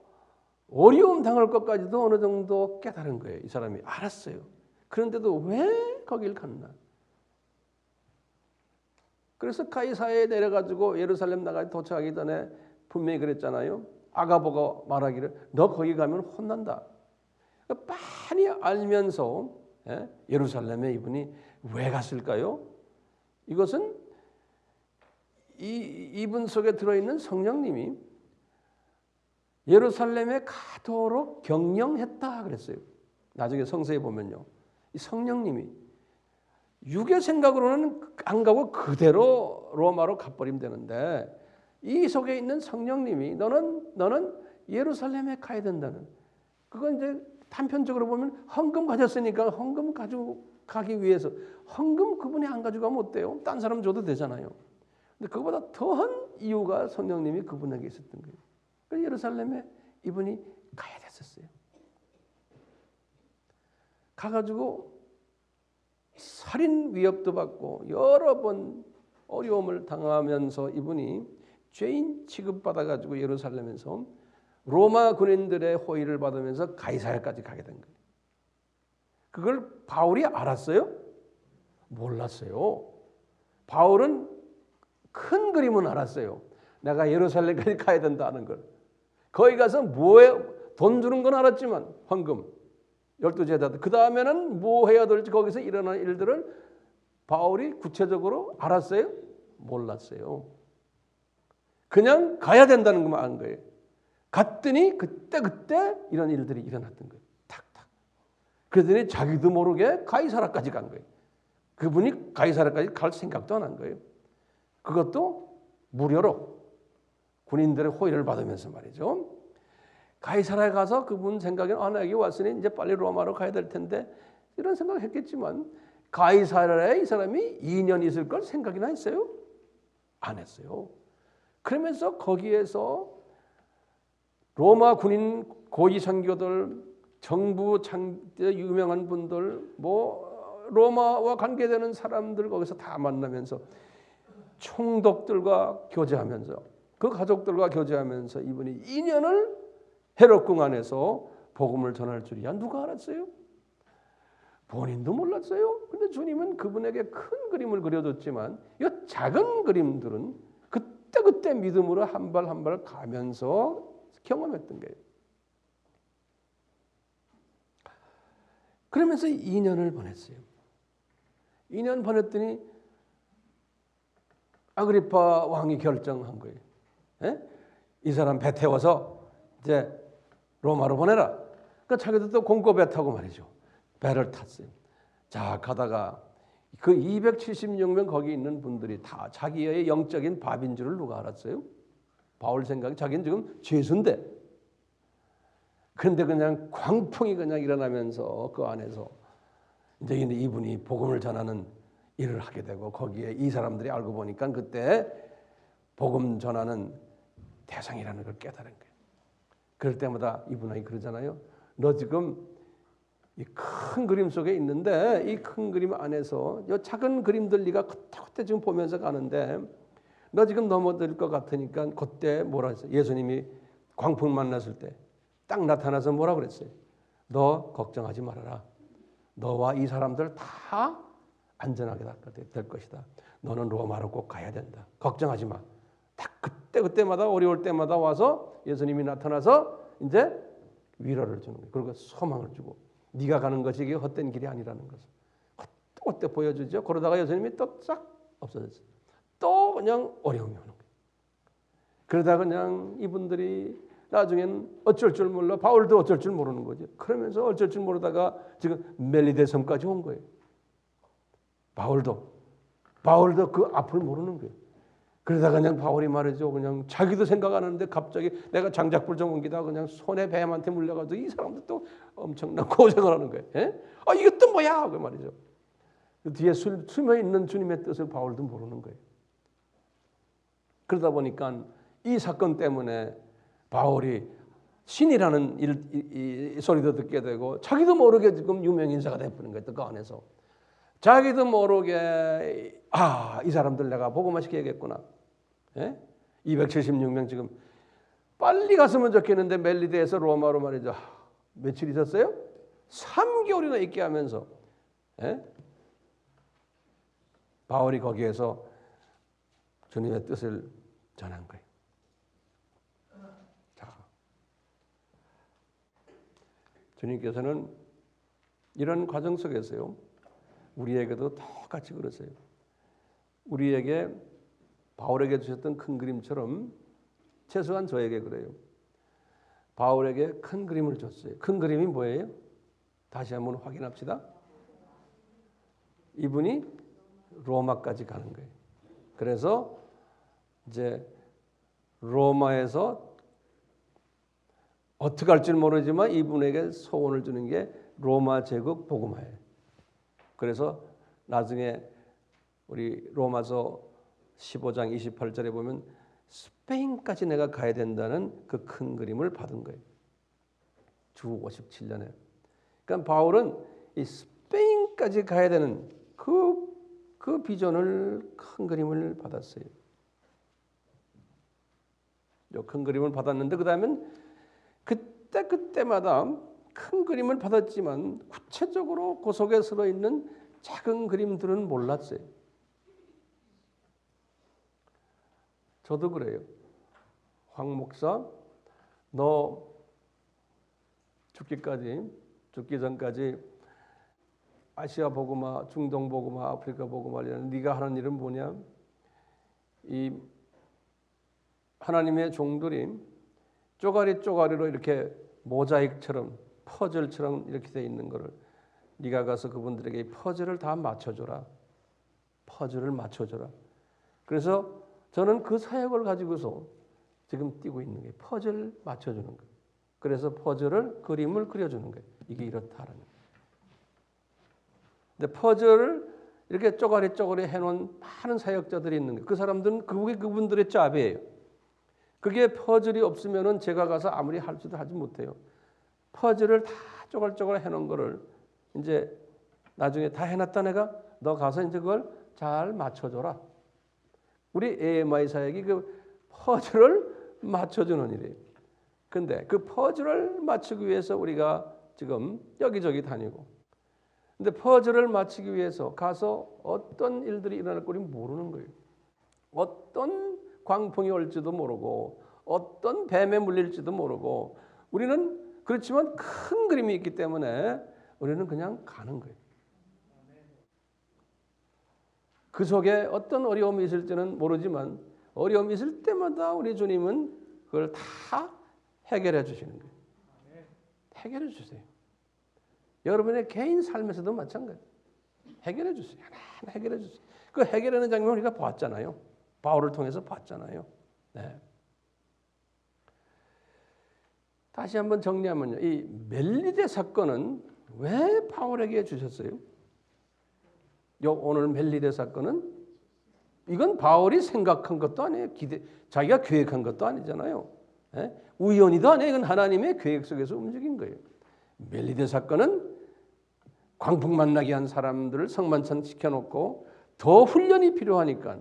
어려움 당할 것까지도 어느 정도 깨달은 거예요. 이 사람이 알았어요. 그런데도 왜 거길 갔나? 그래서 가이사야에 내려가지고 예루살렘 나가 도착하기 전에 분명히 그랬잖아요. 아가보가 말하기를 너 거기 가면 혼난다. 빤히 알면서 예루살렘에 이분이 왜 갔을까요? 이것은 이분 속에 들어있는 성령님이 예루살렘에 가도록 경영했다 그랬어요. 나중에 성서에 보면요. 이 성령님이 육의 생각으로는 안 가고 그대로 로마로 가버리면 되는데 이 속에 있는 성령님이 너는 예루살렘에 가야 된다는, 그건 이제 단편적으로 보면 헌금 가졌으니까 헌금 가지고 가기 위해서, 헌금 그분이 안 가져가면 어때요? 딴 사람 줘도 되잖아요. 근데 그거보다 더한 이유가 성령님이 그분에게 있었던 거예요. 그러니까 예루살렘에 이분이 가야 됐었어요. 가가지고 살인 위협도 받고 여러 번 어려움을 당하면서 이분이 죄인 취급받아가지고 예루살렘에서 로마 군인들의 호의를 받으면서 가이사야까지 가게 된 거예요. 그걸 바울이 알았어요? 몰랐어요. 바울은 큰 그림은 알았어요. 내가 예루살렘까지 가야 된다는 걸. 거기 가서 뭐에 돈 주는 건 알았지만 헌금 12제자들 그 다음에는 뭐 해야 될지 거기서 일어난 일들을 바울이 구체적으로 알았어요? 몰랐어요. 그냥 가야 된다는 것만 안 거예요. 갔더니 그때 이런 일들이 일어났던 거예요. 탁탁. 그러더니 자기도 모르게 가이사라까지 간 거예요. 그분이 가이사라까지 갈 생각도 안 한 거예요. 그것도 무료로 군인들의 호의를 받으면서 말이죠. 가이사라에 가서 그분 생각에는 나 여기 왔으니 이제 빨리 로마로 가야 될 텐데 이런 생각을 했겠지만 가이사라에 이 사람이 2년 있을 걸 생각이나 했어요? 안 했어요. 그러면서 거기에서 로마 군인 고위 선교들, 정부 유명한 분들, 뭐 로마와 관계되는 사람들 거기서 다 만나면서 총독들과 교제하면서 그 가족들과 교제하면서 이분이 2년을 헤롯궁 안에서 복음을 전할 줄이야 누가 알았어요? 본인도 몰랐어요. 근데 주님은 그분에게 큰 그림을 그려줬지만 이 작은 그림들은 그때 믿음으로 한 발 한 발 가면서 경험했던 거예요. 그러면서 2년을 보냈어요. 2년 보냈더니 아그리파 왕이 결정한 거예요. 이 사람 배 태워서 이제 로마로 보내라. 그러니까 자기도 또 공고배 타고 말이죠. 배를 탔어요. 자 가다가 그 276명 거기 있는 분들이 다 자기의 영적인 밥인 줄을 누가 알았어요? 바울 생각에 자기는 지금 죄수인데. 그런데 그냥 광풍이 그냥 일어나면서 그 안에서 이제 이분이 복음을 전하는 일을 하게 되고 거기에 이 사람들이 알고 보니까 그때 복음 전하는 대상이라는 걸 깨달은 거예요. 그럴 때마다 이분이 그러잖아요. 너 지금 이 큰 그림 속에 있는데 이 큰 그림 안에서 이 작은 그림들 네가 그때 지금 보면서 가는데 너 지금 넘어질 것 같으니까 그때 뭐라 했어요? 예수님이 광풍 만났을 때 딱 나타나서 뭐라 그랬어요? 너 걱정하지 말아라. 너와 이 사람들 다 안전하게 될 것이다. 너는 로마로 꼭 가야 된다. 걱정하지 마. 딱 그때마다 어려울 때마다 와서 예수님이 나타나서 이제 위로를 주는 거예요. 그리고 소망을 주고 네가 가는 것이 이게 헛된 길이 아니라는 것을 그때 보여주죠. 그러다가 예수님이 또 싹 없어졌어요. 또 그냥 어려움이 오는 거예요. 그러다 그냥 이분들이 나중엔 어쩔 줄 몰라. 바울도 어쩔 줄 모르는 거죠. 그러면서 어쩔 줄 모르다가 지금 멜리데 섬까지 온 거예요. 바울도 그 앞을 모르는 거예요. 그러다가 그냥 바울이 말이죠. 그냥 자기도 생각 안 하는데 갑자기 내가 장작불 좀 옮기다 그냥 손에 뱀한테 물려가지고 이 사람도 또 엄청난 고생을 하는 거예요. 이게 또 뭐야? 그 말이죠. 그 뒤에 숨어 있는 주님의 뜻을 바울도 모르는 거예요. 그러다 보니까 이 사건 때문에 바울이 신이라는 이 소리도 듣게 되고 자기도 모르게 지금 유명인사가 되어버린 거예요. 그 안에서. 자기도 모르게 이 사람들 내가 복음화 시켜야겠구나. 276명 지금 빨리 갔으면 좋겠는데 멜리데에서 로마로 말이죠. 며칠 있었어요? 3개월이나 있게 하면서 바울이 거기에서 주님의 뜻을 전한 거예요. 자, 주님께서는 이런 과정 속에서요, 우리에게도 똑같이 그러세요. 우리에게 바울에게 주셨던 큰 그림처럼 최소한 저에게 그래요. 바울에게 큰 그림을 줬어요. 큰 그림이 뭐예요? 다시 한번 확인합시다. 이분이 로마까지 가는 거예요. 그래서 이제 로마에서 어떻게 할지 모르지만 이분에게 소원을 주는 게 로마 제국 복음화예요. 그래서 나중에 우리 로마서 15장 28절에 보면 스페인까지 내가 가야 된다는 그 큰 그림을 받은 거예요. 주 57년에. 그러니까 바울은 이 스페인까지 가야 되는 그 비전을, 큰 그림을 받았어요. 이 큰 그림을 받았는데 그 다음엔 그때마다 큰 그림을 받았지만 구체적으로 그 속에 들어 있는 작은 그림들은 몰랐어요. 저도 그래요. 황 목사, 너 죽기 전까지 아시아 복음화, 중동 복음화, 아프리카 복음화를 네가 하는 일은 뭐냐? 이 하나님의 종들이 쪼가리로 이렇게 모자익처럼 퍼즐처럼 이렇게 돼 있는 거를 네가 가서 그분들에게 이 퍼즐을 다 맞춰줘라. 퍼즐을 맞춰줘라. 그래서 저는 그 사역을 가지고서 지금 뛰고 있는 게 퍼즐 맞춰주는 거예요. 그래서 퍼즐을 그림을 그려주는 거예요. 이게 이렇다라는 거예요. 근데 퍼즐을 이렇게 쪼가리 해놓은 많은 사역자들이 있는 거예요. 그 사람들은 그분들의 잡이에요. 그게 퍼즐이 없으면은 제가 가서 아무리 할지도 하지 못해요. 퍼즐을 다 쪼글쪼글 해놓은 거를 이제 나중에 다 해놨다 내가 너 가서 이제 그걸 잘 맞춰줘라. 우리 AMI 사역이 그 퍼즐을 맞춰주는 일이에요. 근데 그 퍼즐을 맞추기 위해서 우리가 지금 여기저기 다니고, 근데 퍼즐을 맞추기 위해서 가서 어떤 일들이 일어날 거리 모르는 거예요. 어떤 광풍이 올지도 모르고 어떤 뱀에 물릴지도 모르고 우리는 그렇지만 큰 그림이 있기 때문에 우리는 그냥 가는 거예요. 그 속에 어떤 어려움이 있을지는 모르지만 어려움이 있을 때마다 우리 주님은 그걸 다 해결해 주시는 거예요. 해결해 주세요. 여러분의 개인 삶에서도 마찬가지예요. 해결해 주세요. 하나하나 해결해 주세요. 그 해결하는 장면을 우리가 봤잖아요. 바울을 통해서 봤잖아요. 네. 다시 한번 정리하면요. 이 멜리데 사건은 왜 바울에게 주셨어요? 오늘 멜리데 사건은 이건 바울이 생각한 것도 아니에요. 자기가 계획한 것도 아니잖아요. 예? 우연히도 아니에요. 이건 하나님의 계획 속에서 움직인 거예요. 멜리데 사건은 광풍 만나게 한 사람들을 성만찬 시켜놓고 더 훈련이 필요하니까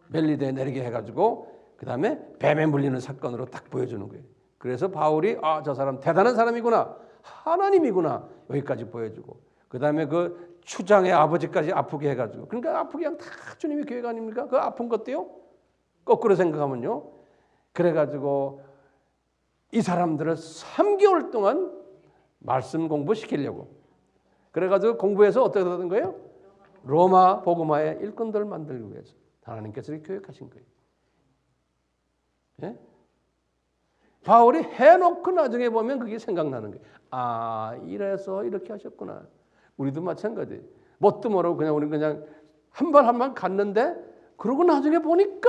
멜리데에 내리게 해가지고 그 다음에 뱀에 물리는 사건으로 딱 보여주는 거예요. 그래서 바울이 저 사람 대단한 사람이구나, 하나님이구나 여기까지 보여주고 그 다음에 그 추장의 아버지까지 아프게 해가지고 그러니까 아프게 한 다 주님의 계획 아닙니까? 그 아픈 것도요. 거꾸로 생각하면요. 그래가지고 이 사람들을 3개월 동안 말씀 공부시키려고 그래가지고 공부해서 어떻게 되는 거예요? 로마 복음화의 일꾼들을 만들기 위해서 하나님께서 이렇게 계획하신 거예요. 예? 바울이 해놓고 나중에 보면 그게 생각나는 거예요. 이래서 이렇게 하셨구나. 우리도 마찬가지. 뭣도 모르고 그냥 우리 그냥 한 발 한 발 갔는데 그러고 나중에 보니까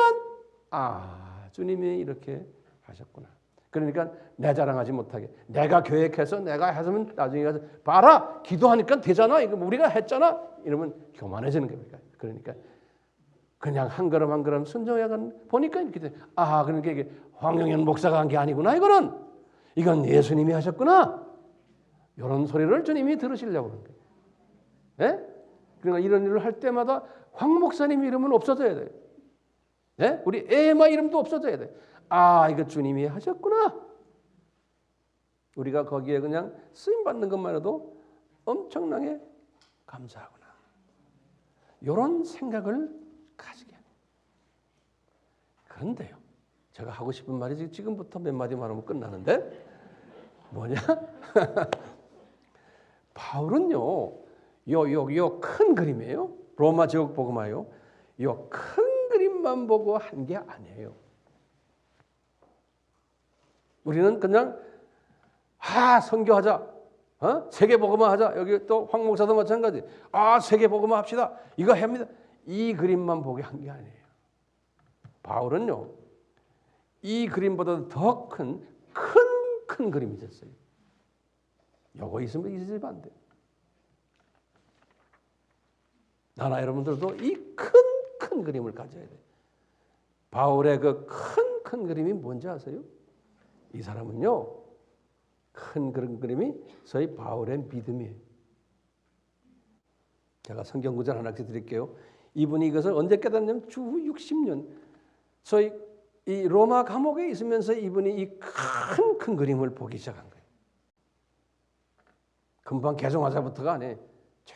주님이 이렇게 하셨구나. 그러니까 내 자랑하지 못하게 내가 계획해서 내가 했으면 나중에 가서 봐라 기도하니까 되잖아. 이거 우리가 했잖아. 이러면 교만해지는 겁니다. 그러니까 그냥 한 걸음 한 걸음 순종해 보니까 이렇게 돼. 그러니까 이게 황영현 목사가 한 게 아니구나. 이건 예수님이 하셨구나. 이런 소리를 주님이 들으시려고 그런 거예요. 예? 그러니까 이런 일을 할 때마다 황 목사님 이름은 없어져야 돼요. 예? 우리 에마 이름도 없어져야 돼. 이거 주님이 하셨구나. 우리가 거기에 그냥 쓰임 받는 것만 해도 엄청나게 감사하구나. 이런 생각을 가지게 합니다. 그런데요, 제가 하고 싶은 말이 지금부터 몇 마디 말하면 끝나는데 뭐냐? 바울은요, 요 큰 그림이에요. 로마 제국 복음화요. 요 큰 그림만 보고 한 게 아니에요. 우리는 그냥 선교하자, 세계 복음화하자. 여기 또 황 목사도 마찬가지. 세계 복음화합시다. 이거 합니다. 이 그림만 보게 한 게 아니에요. 바울은요, 이 그림보다 더 큰 그림이 있었어요. 요거 있으면 있으면 안 돼. 나나 여러분들도 이 큰 그림을 가져야 돼. 바울의 그 큰 그림이 뭔지 아세요? 이 사람은요, 큰 그런 그림이 저희 바울의 믿음이에요. 제가 성경 구절 하나씩 드릴게요. 이분이 이것을 언제 깨닫냐면 주 60년 저희 이 로마 감옥에 있으면서 이분이 이 큰 그림을 보기 시작한 거예요. 금방 개종하자부터가 아니에요. 쭉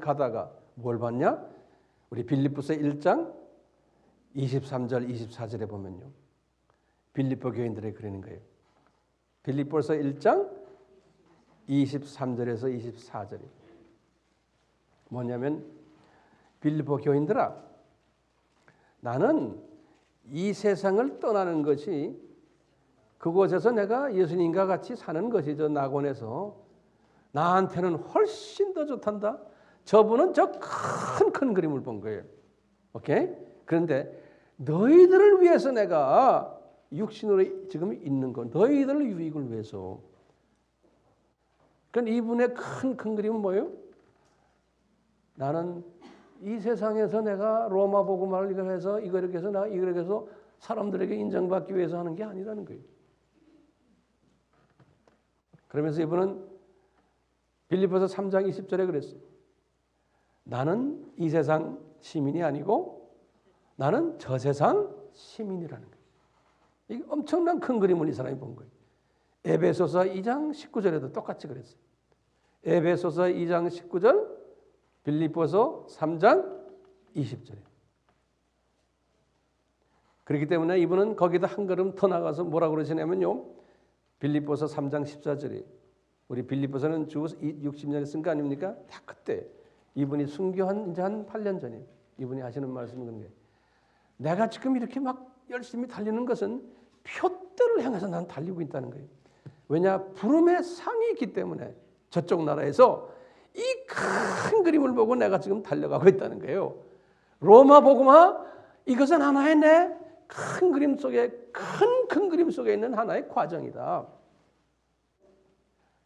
가다가 뭘 봤냐? 우리 빌립보서 1장 23절 24절에 보면요, 빌립보 교인들이 그러는 거예요. 빌립보서 1장 23절에서 24절이 뭐냐면, 빌립보 교인들아, 나는 이 세상을 떠나는 것이, 그곳에서 내가 예수님과 같이 사는 것이 저 낙원에서 나한테는 훨씬 더 좋단다. 저분은 저 큰 그림을 본 거예요. 오케이? 그런데 너희들을 위해서 내가 육신으로 지금 있는 건 너희들 유익을 위해서. 그러니까 이분의 큰 그림은 뭐예요? 나는 이 세상에서 내가 로마 복음화를 이걸 해서 이렇게 해서 나 이걸 해서 사람들에게 인정받기 위해서 하는 게 아니라는 거예요. 그러면서 이분은 빌립보서 3장 20절에 그랬어요. 나는 이 세상 시민이 아니고 나는 저 세상 시민이라는 거예요. 이게 엄청난 큰 그림을 이 사람이 본 거예요. 에베소서 2장 19절에도 똑같이 그랬어요. 에베소서 2장 19절, 빌립보서 3장 20절에. 그렇기 때문에 이분은 거기다 한 걸음 더 나가서 뭐라고 그러시냐면요, 빌립보서 3장 14절에, 우리 빌립보서는 주 60년에 쓴 거 아닙니까? 다 그때 이분이 순교한 이제 한 8년 전에 이분이 하시는 말씀이 그런 거예요. 내가 지금 이렇게 막 열심히 달리는 것은 표대를 향해서 난 달리고 있다는 거예요. 왜냐? 부름의 상이 있기 때문에 저쪽 나라에서 이 큰 그림을 보고 내가 지금 달려가고 있다는 거예요. 로마 복음화, 이것은 하나의 내 큰 그림 속에, 큰 그림 속에 있는 하나의 과정이다.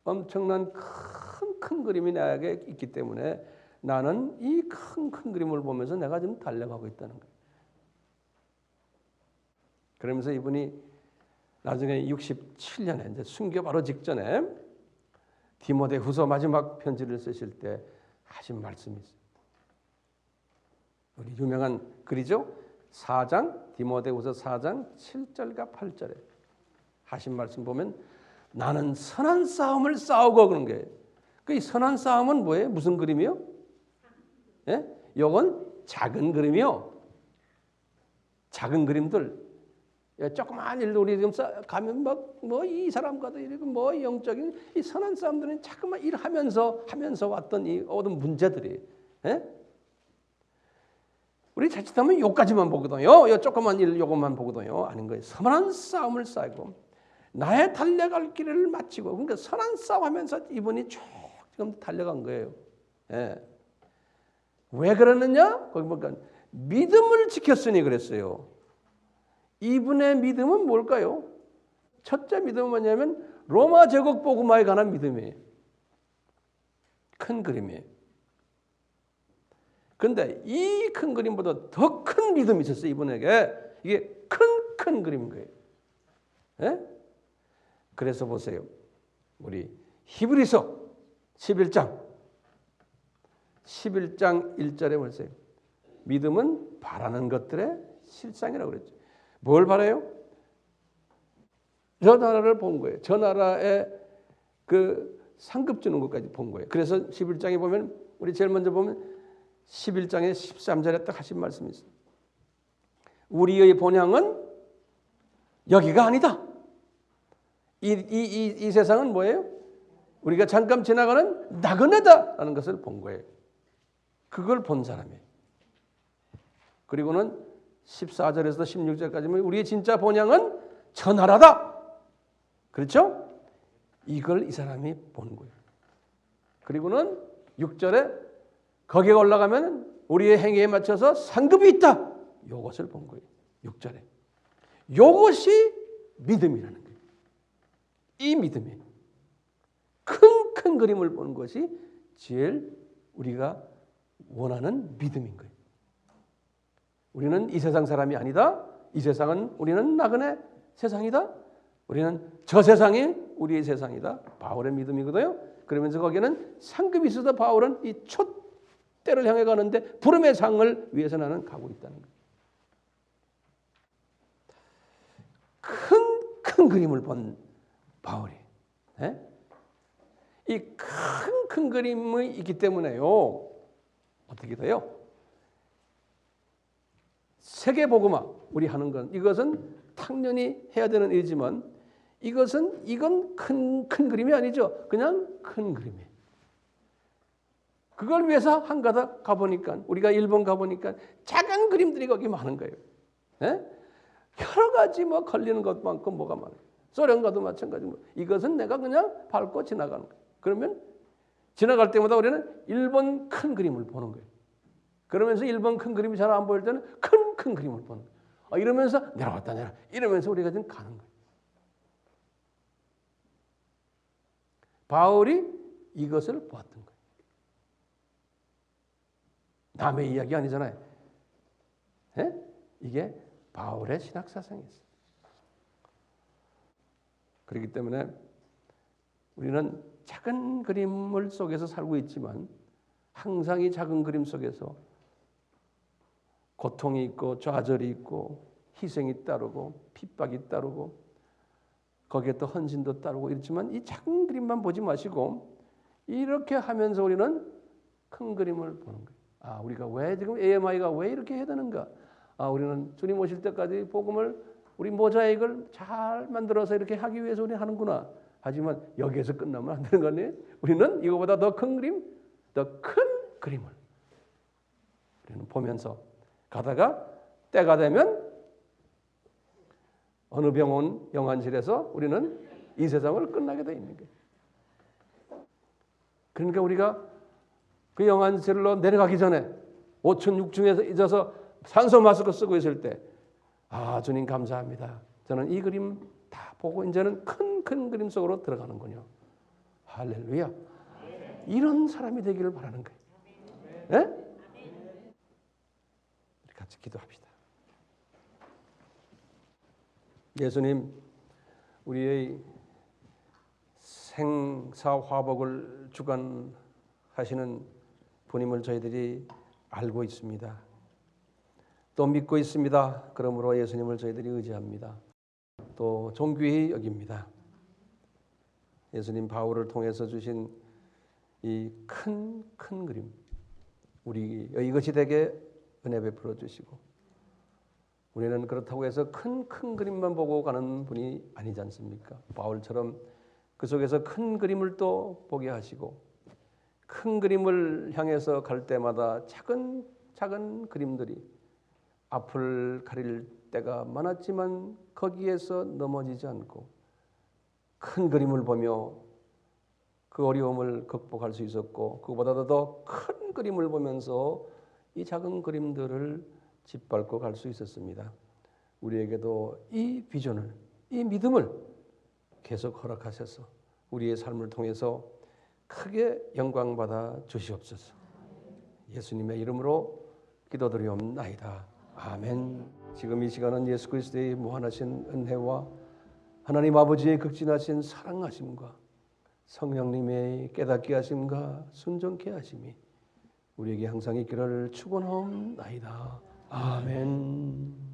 엄청난 큰 그림이 나에게 있기 때문에 나는 이 큰 그림을 보면서 내가 지금 달려가고 있다는 거예요. 그러면서 이분이 나중에 67년에 이제 순교 바로 직전에 디모데후서 마지막 편지를 쓰실 때 하신 말씀이 있어요. 우리 유명한 글이죠. 4장, 디모데후서 4장 7절과 8절에 하신 말씀 보면 나는 선한 싸움을 싸우고 그런 거예요. 그 선한 싸움은 뭐예요? 무슨 그림이요? 예? 요건 작은 그림이요. 작은 그림들. 조그만 일도 우리 지금 가면 뭐 이 사람과도 이러고 뭐 영적인 이 선한 사람들은 자꾸만 일하면서 왔던 이 모든 문제들이, 예? 우리 자칫하면 요까지만 보거든요. 요 조그만 일 요것만 보거든요. 아닌 거예요. 선한 싸움을 싸고 나의 달려갈 길을 마치고, 그러니까 선한 싸움하면서 이분이 쭉 지금 달려간 거예요. 예. 왜 그러느냐? 거기 보니까 믿음을 지켰으니 그랬어요. 이분의 믿음은 뭘까요? 첫째 믿음은 뭐냐면 로마 제국 복음화에 관한 믿음이에요. 큰 그림이에요. 그런데 이 큰 그림보다 더 큰 믿음이 있었어요. 이분에게. 이게 큰 그림인 거예요. 예? 그래서 보세요. 우리 히브리서 11장 1절에 보세요. 믿음은 바라는 것들의 실상이라고 그랬죠. 뭘 바라요? 저 나라를 본 거예요. 저 나라에 그 상급 주는 것까지 본 거예요. 그래서 11장에 보면 우리 제일 먼저 보면 11장의 13절에 딱 하신 말씀이 있어요. 우리의 본향은 여기가 아니다. 이 세상은 뭐예요? 우리가 잠깐 지나가는 나그네다라는 것을 본 거예요. 그걸 본 사람이에요. 그리고는 14절에서 16절까지는 우리의 진짜 본향은 저 나라다. 그렇죠? 이걸 이 사람이 본 거예요. 그리고는 6절에 거기에 올라가면 우리의 행위에 맞춰서 상급이 있다. 이것을 본 거예요. 6절에. 이것이 믿음이라는 거예요. 이 믿음이 큰 그림을 보는 것이 제일 우리가 원하는 믿음인 거예요. 우리는 이 세상 사람이 아니다. 이 세상은 우리는 나그네 세상이다. 우리는 저 세상이 우리의 세상이다. 바울의 믿음이거든요. 그러면서 거기에는 상급이 있어서 바울은 이 촛대를 향해 가는데 부름의 상을 위해서 나는 가고 있다는 거예요. 큰 그림을 본 바울이. 이 큰 그림이 있기 때문에요. 어떻게 돼요? 세계복음화 우리 하는 건 이것은 당연히 해야 되는 일이지만 이건 큰 그림이 아니죠. 그냥 큰 그림이에요. 그걸 위해서 한가닥 가보니까 우리가 일본 가보니까 작은 그림들이 거기 많은 거예요. 여러 가지 뭐 걸리는 것 많고 뭐가 많아요. 소련 가도 마찬가지고 이것은 내가 그냥 밟고 지나가는 거예요. 그러면 지나갈 때마다 우리는 일본 큰 그림을 보는 거예요. 그러면서 일본 큰 그림이 잘 안 보일 때는 큰 그림을 보는 거예요. 이러면서 내려갔다 내려 이러면서 우리가 지금 가는 거예요. 바울이 이것을 보았던 거예요. 남의 이야기 아니잖아요. 이게 바울의 신학 사상이었어요. 그렇기 때문에 우리는 작은 그림을 속에서 살고 있지만 항상 이 작은 그림 속에서 고통이 있고 좌절이 있고 희생이 따르고 핍박이 따르고 거기에 또 헌신도 따르고 이렇지만 이 작은 그림만 보지 마시고 이렇게 하면서 우리는 큰 그림을 보는 거예요. 우리가 왜 지금 AMI가 왜 이렇게 해야 되는가? 우리는 주님 오실 때까지 복음을 우리 모자익을 잘 만들어서 이렇게 하기 위해서 우리 하는구나. 하지만 여기에서 끝나면 안 되는 거 아니에요? 우리는 이거보다 더 큰 그림, 더 큰 그림을 우리는 보면서 가다가 때가 되면 어느 병원 영안실에서 우리는 이 세상을 끝나게 돼 있는 거예요. 그러니까 우리가 그 영안실로 내려가기 전에 5층, 6층에서 있어서 산소 마스크 쓰고 있을 때 주님 감사합니다. 저는 이 그림 다 보고 이제는 큰 그림 속으로 들어가는군요. 할렐루야. 이런 사람이 되기를 바라는 거예요. 우리 같이 기도합시다. 예수님, 우리의 생사화복을 주관하시는 분임을 저희들이 알고 있습니다. 또 믿고 있습니다. 그러므로 예수님을 저희들이 의지합니다. 또 존귀히 여깁니다. 예수님 바울을 통해서 주신 이 큰 그림, 우리 이것이 되게 은혜 베풀어 주시고 우리는 그렇다고 해서 큰 그림만 보고 가는 분이 아니지 않습니까? 바울처럼 그 속에서 큰 그림을 또 보게 하시고 큰 그림을 향해서 갈 때마다 작은 그림들이 앞을 가릴 때가 많았지만 거기에서 넘어지지 않고 큰 그림을 보며 그 어려움을 극복할 수 있었고 그보다도 더 큰 그림을 보면서 이 작은 그림들을 짓밟고 갈 수 있었습니다. 우리에게도 이 비전을, 이 믿음을 계속 허락하셔서 우리의 삶을 통해서 크게 영광받아 주시옵소서. 예수님의 이름으로 기도드리옵나이다. 아멘. 지금 이 시간은 예수 그리스도의 무한하신 은혜와 하나님 아버지의 극진하신 사랑하심과 성령님의 깨닫게 하심과 순종케 하심이 우리에게 항상 있기를 축원하옵나이다. 아멘.